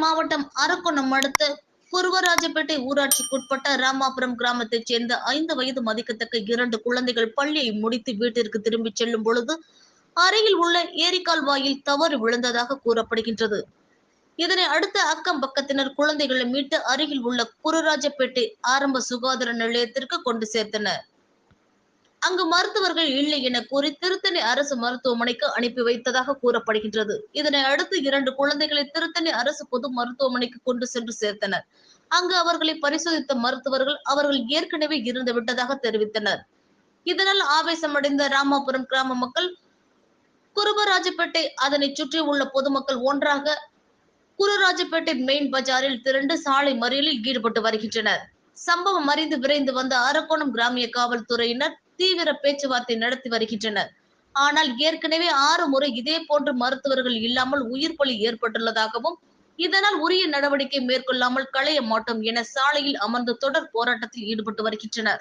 மாவட்டம் அரக்கோணம் அடுத்த குருவராஜப்பேட்டை ஊராட்சிக்குட்பட்ட ராமாபுரம் கிராமத்தைச் சேர்ந்த 5 வயது மதிக்கத்தக்க 2 குழந்தைகள் பள்ளியை முடித்து வீட்டிற்கு திரும்பி செல்லும் பொழுது அருகில் உள்ள ஏரிக்கால்வாயில் தவறி விழுந்ததாக கூறப்படுகின்றது. இதனை அடுத்த அக்கம் பக்கத்தினர் குழந்தைகளை மீட்டு அருகில் உள்ள குருராஜப்பேட்டை ஆரம்ப சுகாதார நிலையத்திற்கு கொண்டு சேர்த்தனர். அங்கு மருத்துவர்கள் இல்லை என கூறி திருத்தணி அரசு மருத்துவமனைக்கு அனுப்பி வைத்ததாக கூறப்படுகின்றது. இதனை அடுத்து 2 குழந்தைகளை திருத்தணி அரசு பொது மருத்துவமனைக்கு கொண்டு சென்று சேர்த்தனர். அங்கு அவர்களை பரிசோதித்த மருத்துவர்கள் அவர்கள் ஏற்கனவே இறந்து விட்டதாக தெரிவித்தனர். இதனால் ஆவேசமடைந்த ராமாபுரம் கிராம மக்கள் குருவராஜப்பேட்டை அதனை சுற்றி உள்ள பொதுமக்கள் ஒன்றாக குருராஜப்பேட்டை மெயின் பஜாரில் திரண்டு சாலை மறியலில் ஈடுபட்டு வருகின்றனர். சம்பவம் அறிந்து விரைந்து வந்த அரக்கோணம் கிராமிய காவல்துறையினர் தீவிர பேச்சுவார்த்தை நடத்தி வருகின்றனர். ஆனால் ஏற்கனவே 6 முறை இதே போன்று மருத்துவர்கள் இல்லாமல் உயிர் பலி ஏற்பட்டுள்ளதாகவும் இதனால் உரிய நடவடிக்கை மேற்கொள்ளாமல் களைய மாட்டோம் என சாலையில் அமர்ந்து தொடர் போராட்டத்தில் ஈடுபட்டு வருகின்றனர்.